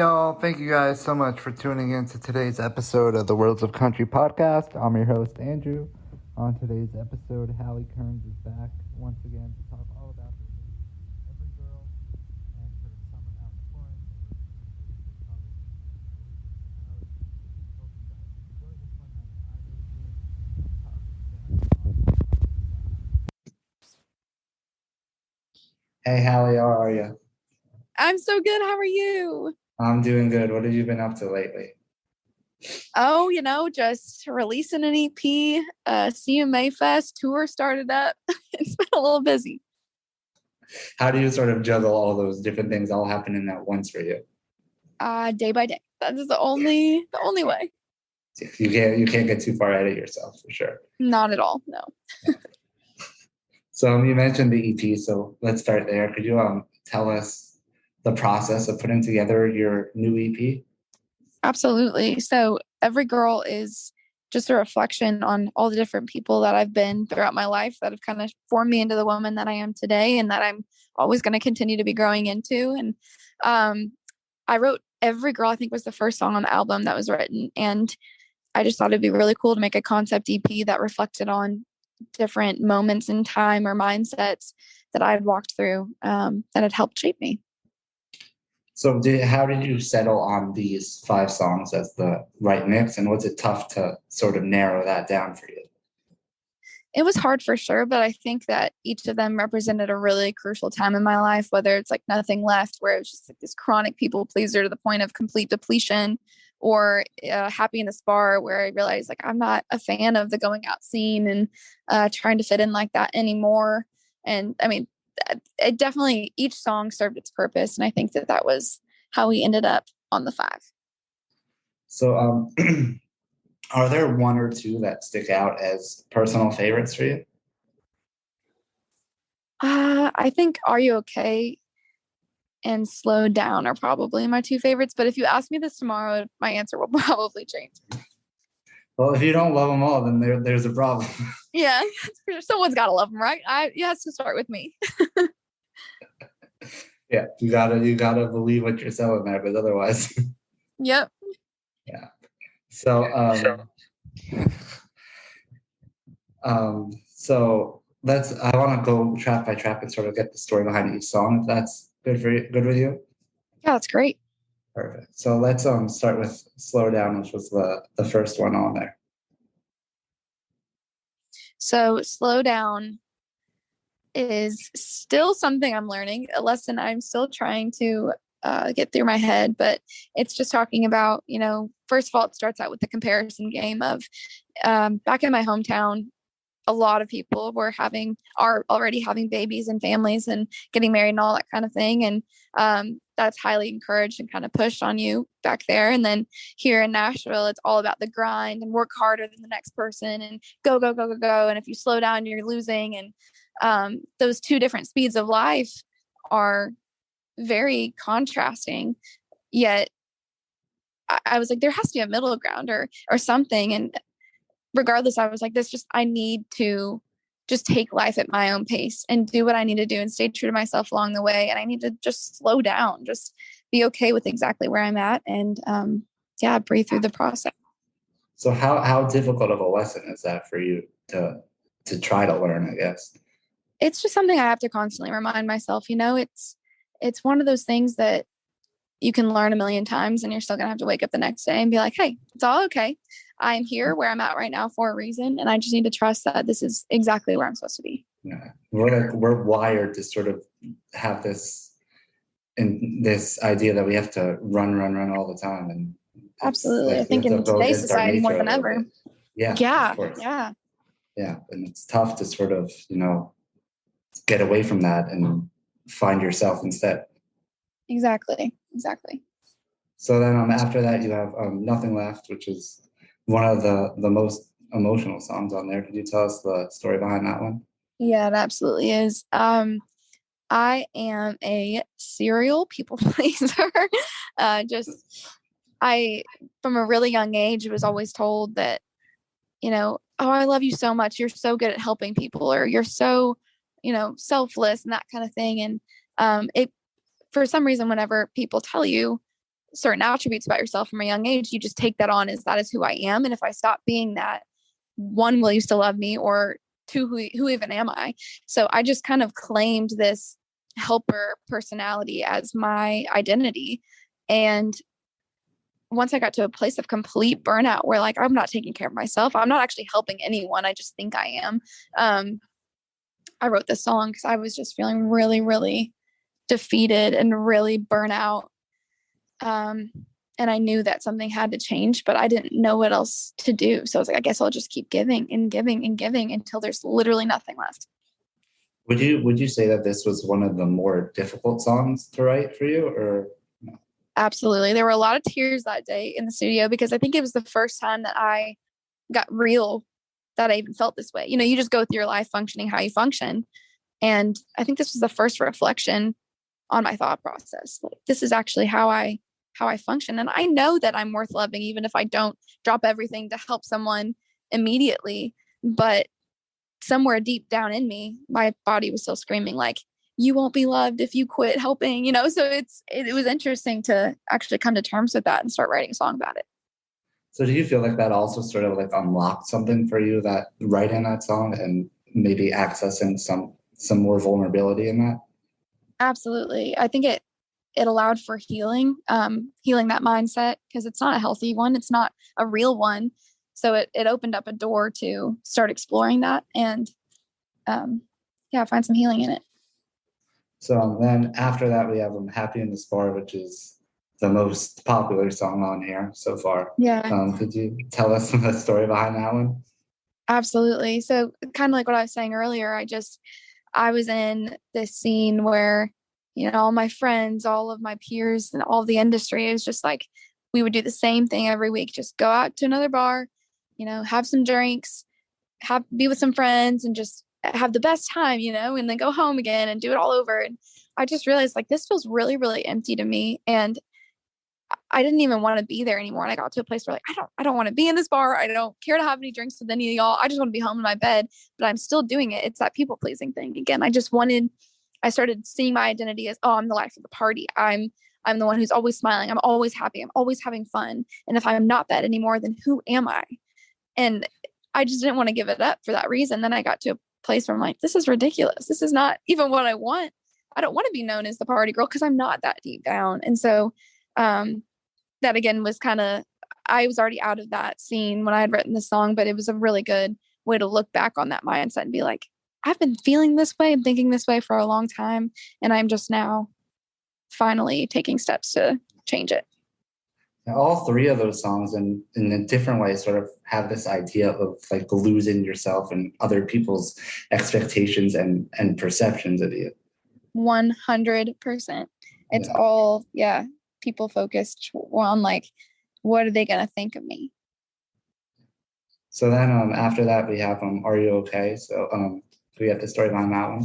y'all. Thank you guys so much for tuning in to today's episode of the Worlds of Country podcast. I'm your host, Andrew. On today's episode, Halle Kearns is back once again to talk all about her Every Girl and her summer out touring. Hope you guys enjoy this one. I really do. Talk again. Hey, Halle, how are you? I'm so good. How are you? I'm doing good. What have you been up to lately? Oh, just releasing an EP, CMA Fest tour started up. It's been a little busy. How do you sort of juggle all those different things all happening at once for you? Day by day. That is the only way. You can't get too far ahead of yourself, for sure. Not at all. No. So you mentioned the EP, so let's start there. Could you tell us the process of putting together your new EP? Absolutely. So Every Girl is just a reflection on all the different people that I've been throughout my life that have kind of formed me into the woman that I am today and that I'm always going to continue to be growing into. And I wrote Every Girl, I think was the first song on the album that was written. And I just thought it'd be really cool to make a concept EP that reflected on different moments in time or mindsets that I had walked through that had helped shape me. So how did you settle on these 5 songs as the right mix? And was it tough to sort of narrow that down for you? It was hard for sure, but I think that each of them represented a really crucial time in my life, whether it's like Nothing Left, where it was just like this chronic people pleaser to the point of complete depletion, or Happy in the Spar, where I realized like I'm not a fan of the going out scene and trying to fit in like that anymore. And I mean, it definitely, each song served its purpose. And I think that was how we ended up on the 5. So are there 1 or 2 that stick out as personal favorites for you? I think Are You Okay and Slow Down are probably my 2 favorites. But if you ask me this tomorrow, my answer will probably change. Well, if you don't love them all, then there's a problem. Yeah, someone's got to love them, right? It has to start with me. Yeah, you gotta believe what you're selling there, but otherwise. Yep. Yeah. So I want to go track by track and sort of get the story behind each song. If that's good with you. Yeah, that's great. Perfect. So let's start with Slow Down, which was the first one on there. So Slow Down is still something I'm learning, a lesson I'm still trying to get through my head, but it's just talking about, first of all, it starts out with the comparison game of back in my hometown, a lot of people are already having babies and families and getting married and all that kind of thing. And that's highly encouraged and kind of pushed on you back there. And then here in Nashville, it's all about the grind and work harder than the next person and go, go, go, go, go. And if you slow down, you're losing. And those 2 different speeds of life are very contrasting. Yet I was like, there has to be a middle ground or something. And regardless, I was like, I need to just take life at my own pace and do what I need to do and stay true to myself along the way. And I need to just slow down, just be okay with exactly where I'm at and breathe through the process. So how difficult of a lesson is that for you to try to learn, I guess? It's just something I have to constantly remind myself, it's one of those things that you can learn a million times and you're still going to have to wake up the next day and be like, hey, it's all okay. I'm here where I'm at right now for a reason. And I just need to trust that this is exactly where I'm supposed to be. Yeah. We're wired to sort of have this idea that we have to run all the time. And absolutely. I think in today's society more than ever. Yeah. Yeah. Yeah. And it's tough to sort of, get away from that and find yourself instead. Exactly. So then after that, you have Nothing Left, which is one of the most emotional songs on there. Could you tell us the story behind that one? Yeah, it absolutely is. I am a serial people pleaser. From a really young age, was always told that, oh, I love you so much. You're so good at helping people, or you're so, selfless and that kind of thing. And it, for some reason, whenever people tell you certain attributes about yourself from a young age, you just take that on as that is who I am. And if I stop being that, one, will you still love me? Or two, who even am I? So I just kind of claimed this helper personality as my identity. And once I got to a place of complete burnout where like, I'm not taking care of myself, I'm not actually helping anyone, I just think I am. I wrote this song because I was just feeling really, really defeated and really burnt out. And I knew that something had to change, but I didn't know what else to do. So I was like, I guess I'll just keep giving and giving and giving until there's literally nothing left. Would you say that this was one of the more difficult songs to write for you, or no? Absolutely. There were a lot of tears that day in the studio because I think it was the first time that I got real, that I even felt this way. You know, you just go through your life functioning how you function. And I think this was the first reflection on my thought process. Like, this is actually how I function. And I know that I'm worth loving, even if I don't drop everything to help someone immediately. But somewhere deep down in me, my body was still screaming like, you won't be loved if you quit helping, you know? So it was interesting to actually come to terms with that and start writing a song about it. So do you feel like that also sort of like unlocked something for you, that writing that song and maybe accessing some more vulnerability in that? Absolutely. I think it allowed for healing, healing that mindset, because it's not a healthy one. It's not a real one. So it opened up a door to start exploring that and, find some healing in it. So then after that, we have Happy in this Bar, which is the most popular song on here so far. Yeah, Could you tell us the story behind that one? absolutely. So kind of like what I was saying earlier, I was in this scene where, you know, all my friends, all of my peers and all the industry, it was just like, we would do the same thing every week, just go out to another bar, you know, have some drinks, be with some friends and just have the best time, you know, and then go home again and do it all over. And I just realized like, this feels really, really empty to me. And I didn't even want to be there anymore. And I got to a place where like, I don't want to be in this bar. I don't care to have any drinks with any of y'all. I just want to be home in my bed, but I'm still doing it. It's that people pleasing thing. Again, I started seeing my identity as, oh, I'm the life of the party. I'm the one who's always smiling. I'm always happy. I'm always having fun. And if I'm not that anymore, then who am I? And I just didn't want to give it up for that reason. Then I got to a place where I'm like, this is ridiculous. This is not even what I want. I don't want to be known as the party girl because I'm not that deep down. And so that again was I was already out of that scene when I had written the song, but it was a really good way to look back on that mindset and be like, I've been feeling this way and thinking this way for a long time. And I'm just now finally taking steps to change it. Now, all three of those songs in a different way sort of have this idea of like losing yourself and other people's expectations and perceptions of you. 100%. It's all, people focused on like, what are they going to think of me? So then after that, we have Are You Okay? So do we have the story behind that one?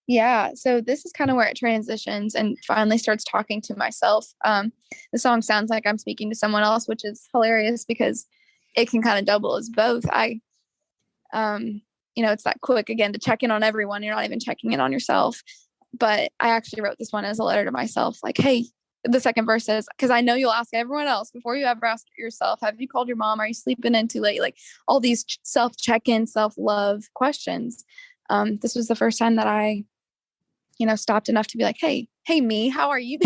Yeah. So this is kind of where it transitions and finally starts talking to myself. The song sounds like I'm speaking to someone else, which is hilarious because it can kind of double as both. It's that quick again to check in on everyone. You're not even checking in on yourself. But I actually wrote this one as a letter to myself. Like, hey, the second verse says, because I know you'll ask everyone else before you ever ask yourself, have you called your mom? Are you sleeping in too late? Like all these self check-in, self-love questions. This was the first time that I, stopped enough to be like, hey, me, how are you?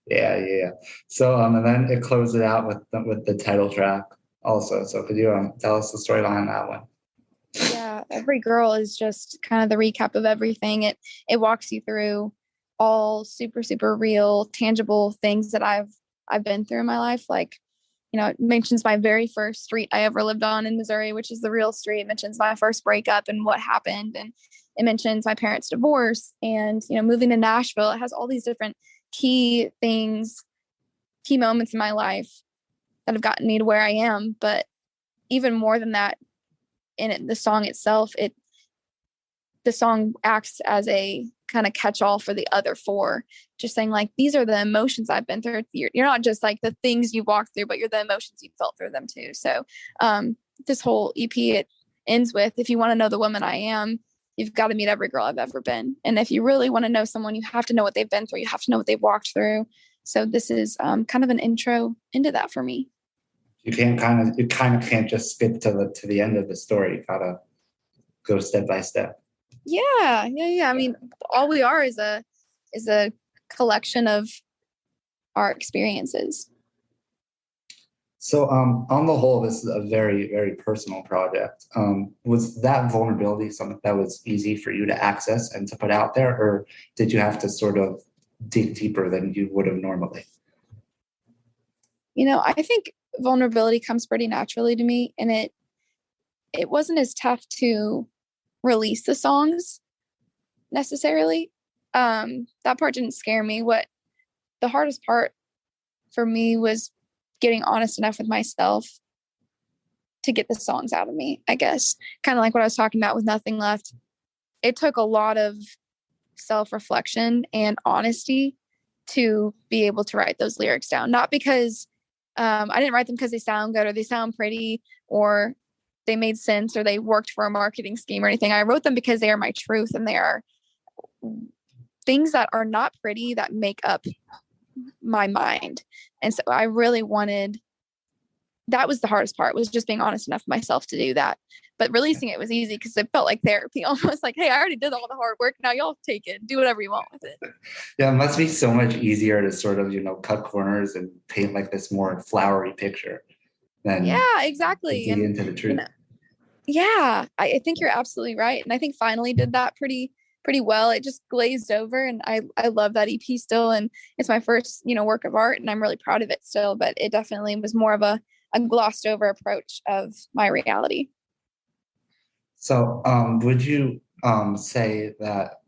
Yeah. So and then it closes out with the title track also. So could you tell us the story behind that one? Yeah, Every Girl is just kind of the recap of everything. It walks you through all super, super real, tangible things that I've been through in my life. Like, it mentions my very first street I ever lived on in Missouri, which is the real street. It mentions my first breakup and what happened. And it mentions my parents' divorce and, moving to Nashville. It has all these different key things, key moments in my life that have gotten me to where I am. But even more than that, the song itself, the song acts as a kind of catch-all for the other four, just saying like, these are the emotions I've been through. You're not just like the things you've walked through, but you're the emotions you felt through them too. So this whole EP, it ends with, if you want to know the woman I am, you've got to meet every girl I've ever been. And if you really want to know someone, you have to know what they've been through. You have to know what they've walked through. So this is kind of an intro into that for me. You kind of can't just skip to the end of the story. You gotta go step by step. Yeah. I mean, all we are is a collection of our experiences. So on the whole, this is a very, very personal project. Was that vulnerability something that was easy for you to access and to put out there, or did you have to sort of dig deeper than you would have normally? I think vulnerability comes pretty naturally to me, and it wasn't as tough to release the songs necessarily. That part didn't scare me. What the hardest part for me was getting honest enough with myself to get the songs out of me, I guess. Kind of like what I was talking about with Nothing Left. It took a lot of self-reflection and honesty to be able to write those lyrics down. Not because I didn't write them because they sound good or they sound pretty or they made sense or they worked for a marketing scheme or anything. I wrote them because they are my truth, and they are things that are not pretty that make up my mind. And so I really that was the hardest part, was just being honest enough with myself to do that. But releasing it was easy because it felt like therapy, almost like, hey, I already did all the hard work. Now y'all take it, do whatever you want with it. Yeah, it must be so much easier to sort of, cut corners and paint like this more flowery picture than exactly. dig into the truth. I think you're absolutely right. And I think Finally did that pretty well. It just glazed over, and I love that EP still, and it's my first work of art, and I'm really proud of it still, but it definitely was more of a glossed over approach of my reality. So would you say that,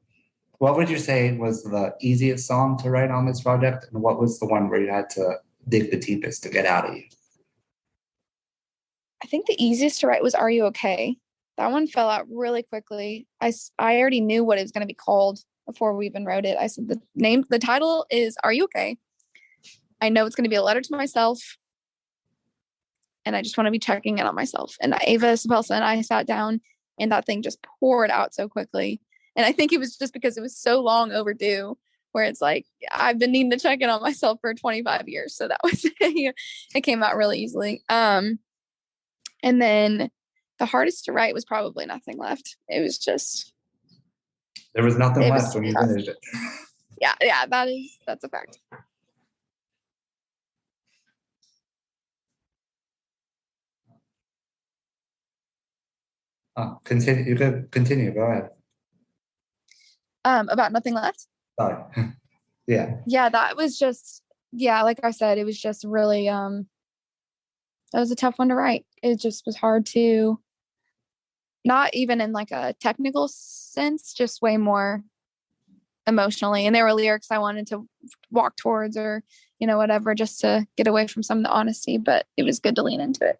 what would you say was the easiest song to write on this project, and what was the one where you had to dig the deepest to get out of you? I think the easiest to write was Are You Okay? That one fell out really quickly. I already knew what it was going to be called before we even wrote it. I said the title is Are You Okay? I know it's going to be a letter to myself, and I just want to be checking in on myself. And Ava Sapelsa and I sat down, and that thing just poured out so quickly. And I think it was just because it was so long overdue, where it's like, I've been needing to check in on myself for 25 years. So that was, it came out really easily. And then the hardest to write was probably Nothing Left. It was just, there was nothing left when you finished it. Yeah, that's a fact. Continue. You could continue. Go ahead. About Nothing Left. Sorry. Yeah. Yeah, that was just, like I said, it was just really, that was a tough one to write. It just was hard to, not even in like a technical sense, just way more emotionally. And there were lyrics I wanted to walk towards or, whatever, just to get away from some of the honesty, but it was good to lean into it.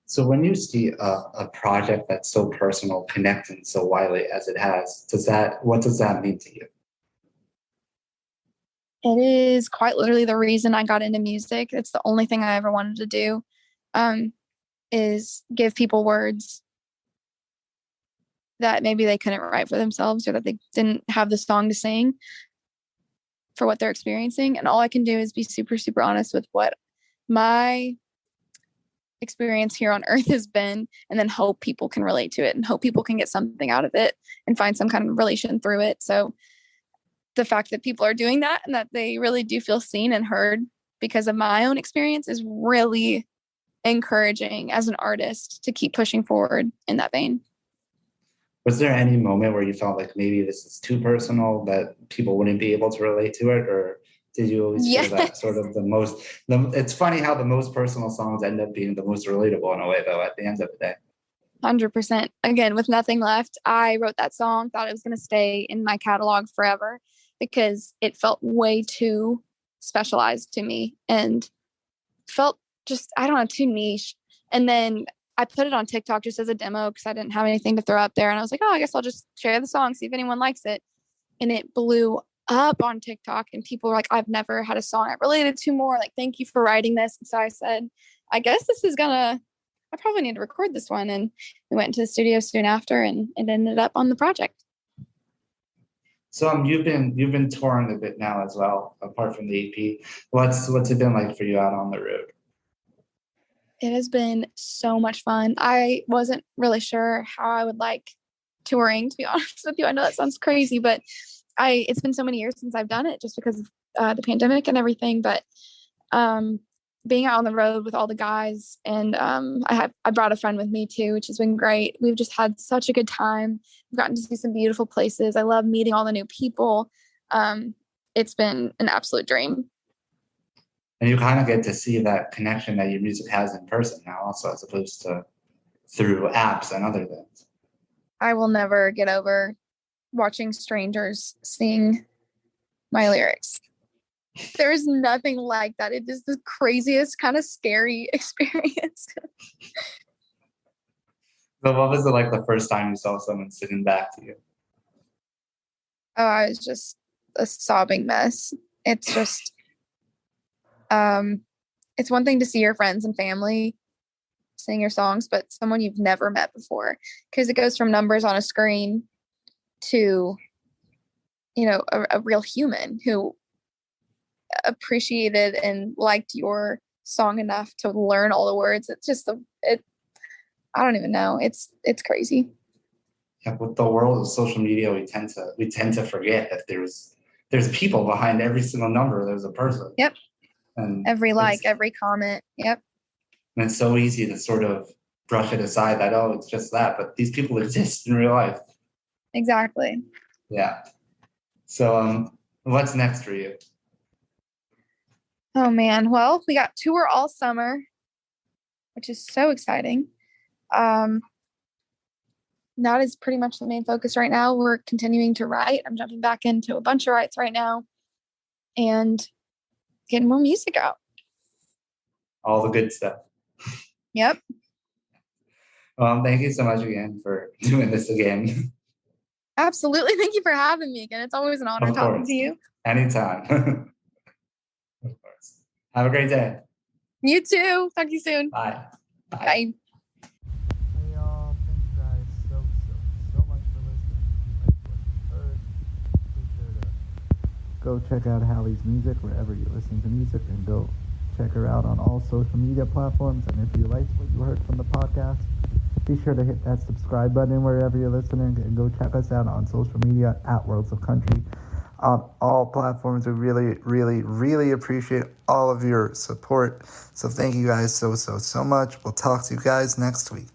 So when you see a project that's so personal, connecting so widely as it has, what does that mean to you? It is quite literally the reason I got into music. It's the only thing I ever wanted to do, is give people words that maybe they couldn't write for themselves, or that they didn't have the song to sing for what they're experiencing. And all I can do is be super, super honest with what my experience here on earth has been, and then hope people can relate to it and hope people can get something out of it and find some kind of relation through it. So the fact that people are doing that and that they really do feel seen and heard because of my own experience is really encouraging as an artist to keep pushing forward in that vein. Was there any moment where you felt like maybe this is too personal, that people wouldn't be able to relate to it? Or did you always feel that sort of it's funny how the most personal songs end up being the most relatable in a way, though, at the end of the day. 100%. Again, with Nothing Left, I wrote that song, thought it was going to stay in my catalog forever because it felt way too specialized to me and felt just, I don't know, too niche. And then I put it on TikTok just as a demo because I didn't have anything to throw up there. And I was like, oh, I guess I'll just share the song, see if anyone likes it. And it blew up on TikTok, and people were like, I've never had a song I related to more. Like, thank you for writing this. And so I said, I guess this is gonna I probably need to record this one. And we went to the studio soon after, and it ended up on the project. So you've been touring a bit now as well, apart from the EP. What's it been like for you out on the road? It has been so much fun. I wasn't really sure how I would like touring, to be honest with you. I know that sounds crazy, but it's been so many years since I've done it just because of the pandemic and everything. But being out on the road with all the guys, and I brought a friend with me too, which has been great. We've just had such a good time. We've gotten to see some beautiful places. I love meeting all the new people. It's been an absolute dream. And you kind of get to see that connection that your music has in person now also, as opposed to through apps and other things. I will never get over watching strangers sing my lyrics. There's nothing like that. It is the craziest, kind of scary experience. So what was it like the first time you saw someone sitting back to you? Oh, I was just a sobbing mess. It's just, it's one thing to see your friends and family sing your songs, but someone you've never met before, because it goes from numbers on a screen to, a real human who appreciated and liked your song enough to learn all the words. It's just I don't even know. It's crazy. Yeah, with the world of social media, we tend to forget that there's people behind every single number. There's a person. Yep. And every like, every comment. Yep. And it's so easy to sort of brush it aside that, oh, it's just that, but these people exist in real life. Exactly. Yeah. So what's next for you? Oh man. Well, we got tour all summer, which is so exciting. That is pretty much the main focus right now. We're continuing to write. I'm jumping back into a bunch of writes right now and getting more music out. All the good stuff. Yep. Well, thank you so much again for doing this again. Absolutely. Thank you for having me again. It's always an honor talking to you. Anytime. Of course. Have a great day. You too. Talk to you soon. Bye. Bye. Hey y'all, thank you guys so much for listening. If you liked what you heard, be sure to go check out Halle's music wherever you listen to music, and go check her out on all social media platforms. And if you liked what you heard from the podcast, be sure to hit that subscribe button wherever you're listening, and go check us out on social media at Worlds of Country on all platforms. We really, really, really appreciate all of your support. So thank you guys so much. We'll talk to you guys next week.